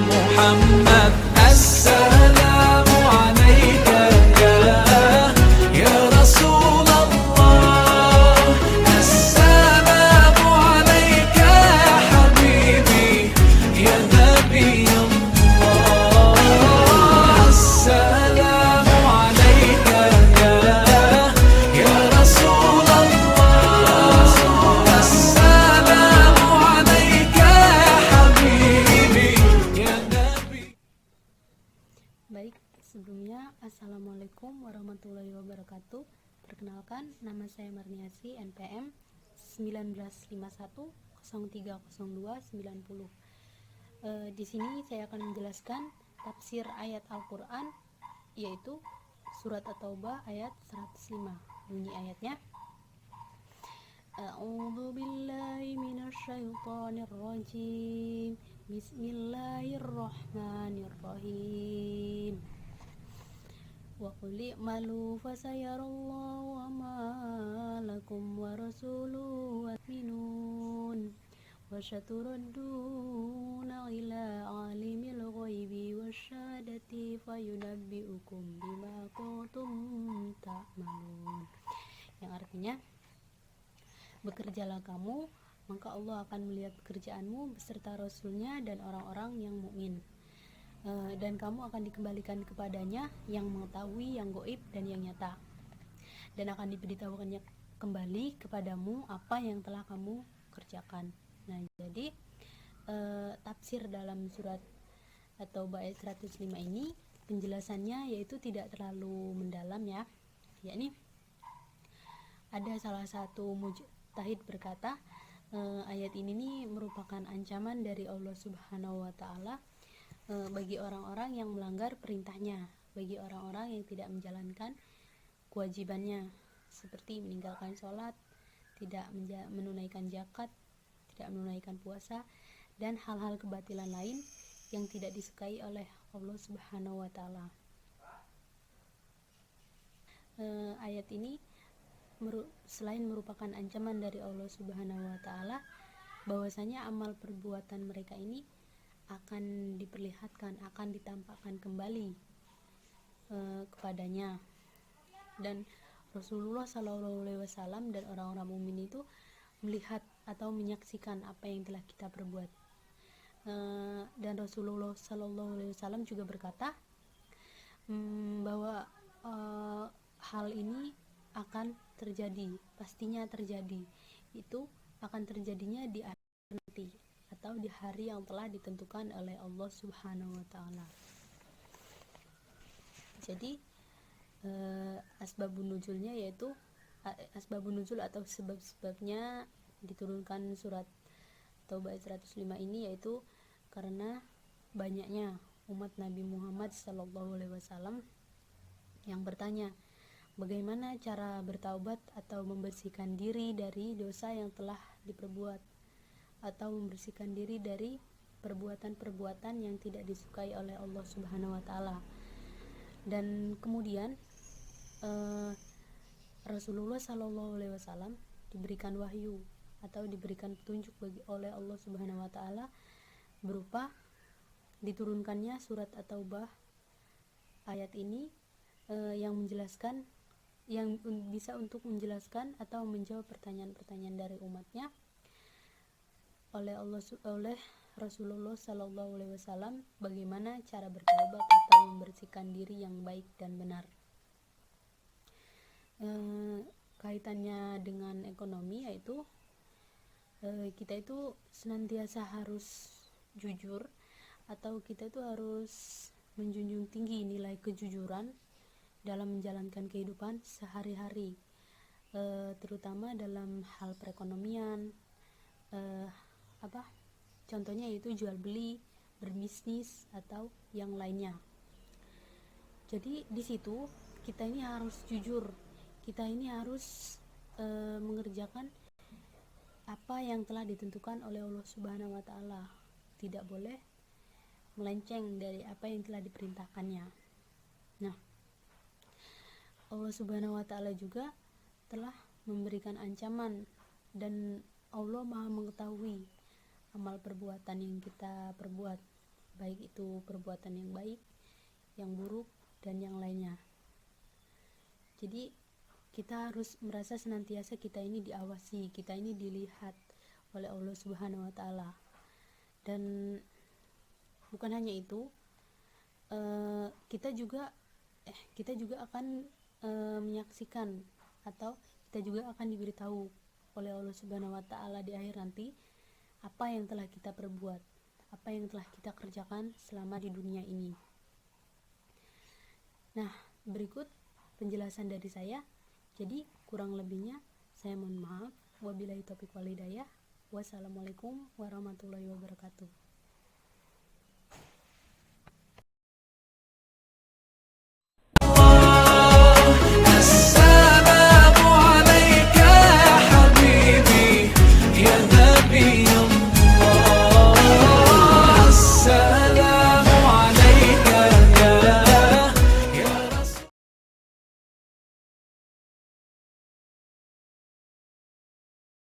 محمد السلام عليك يا رسول الله السلام عليك يا حبيبي يا نبي الله السلام عليك يا رسول الله السلام عليك يا حبيبي يا نبي. Baik, sebelumnya Assalamualaikum warahmatullahi wabarakatuh. Perkenalkan, nama saya Marniasi, NPM 1951 0302 90. Di sini saya akan menjelaskan tafsir ayat Al-Quran, yaitu surat At-Taubah ayat 105. Bunyi ayatnya, A'udzu billahi minasyaitonir rajim. Bismillahirrahmanirrahim. Wa qul i'malu fasayarallahu amalakum wa rasuluhu mu'minun wa saturadduna ila alimil ghaibi wasyahadati fayunabbi'ukum bima kuntum ta'malun. Yang artinya, bekerjalah kamu, maka Allah akan melihat pekerjaanmu beserta Rasulnya dan orang-orang yang mukmin. Dan kamu akan dikembalikan kepadanya yang mengetahui yang gaib dan yang nyata, dan akan diberitahukannya kembali kepadamu apa yang telah kamu kerjakan. Nah, jadi tafsir dalam surat At-Taubah ayat 105 ini penjelasannya yaitu tidak terlalu mendalam ya, yakni ada salah satu mujtahid berkata, ayat ini nih merupakan ancaman dari Allah Subhanahu wa Ta'ala bagi orang-orang yang melanggar perintahnya, bagi orang-orang yang tidak menjalankan kewajibannya seperti meninggalkan sholat, tidak menunaikan zakat, tidak menunaikan puasa, dan hal-hal kebatilan lain yang tidak disukai oleh Allah Subhanahu wa Ta'ala. Ayat ini selain merupakan ancaman dari Allah Subhanahu wa Ta'ala bahwasanya amal perbuatan mereka ini akan diperlihatkan, akan ditampakkan kembali kepadanya, dan Rasulullah SAW dan orang-orang mukmin itu melihat atau menyaksikan apa yang telah kita perbuat. Dan Rasulullah SAW juga berkata bahwa hal ini akan terjadi, pastinya terjadi, itu akan terjadinya di akhir nanti atau di hari yang telah ditentukan oleh Allah Subhanahu wa Ta'ala. Jadi asbabun nuzulnya yaitu asbabun nuzul atau sebab-sebabnya diturunkan surat Taubah 105 ini yaitu karena banyaknya umat Nabi Muhammad SAW yang bertanya, bagaimana cara bertaubat atau membersihkan diri dari dosa yang telah diperbuat, atau membersihkan diri dari perbuatan-perbuatan yang tidak disukai oleh Allah Subhanahu wa Ta'ala. Dan kemudian Rasulullah SAW diberikan wahyu atau diberikan petunjuk oleh Allah Subhanahu wa Ta'ala berupa diturunkannya surat At-Taubah ayat ini yang menjelaskan, yang bisa untuk menjelaskan atau menjawab pertanyaan-pertanyaan dari umatnya oleh Rasulullah SAW, bagaimana cara bertaubat atau membersihkan diri yang baik dan benar. Kaitannya dengan ekonomi yaitu kita itu senantiasa harus jujur, atau kita itu harus menjunjung tinggi nilai kejujuran dalam menjalankan kehidupan sehari-hari, terutama dalam hal perekonomian, contohnya yaitu jual beli, berbisnis, atau yang lainnya. Jadi di situ kita ini harus jujur, kita ini harus mengerjakan apa yang telah ditentukan oleh Allah Subhanahu wa Ta'ala, tidak boleh melenceng dari apa yang telah diperintahkannya. Nah, Allah Subhanahu wa Ta'ala juga telah memberikan ancaman, dan Allah Maha mengetahui amal perbuatan yang kita perbuat, baik itu perbuatan yang baik, yang buruk, dan yang lainnya. Jadi kita harus merasa senantiasa kita ini diawasi, kita ini dilihat oleh Allah Subhanahu wa Ta'ala. Dan bukan hanya itu, kita juga akan menyaksikan, atau kita juga akan diberitahu oleh Allah Subhanahu wa Ta'ala di akhir nanti apa yang telah kita perbuat, apa yang telah kita kerjakan selama di dunia ini. Nah, berikut penjelasan dari saya. Jadi kurang lebihnya saya mohon maaf. Wabillahi taufiq wal hidayah. Wassalamualaikum warahmatullahi wabarakatuh.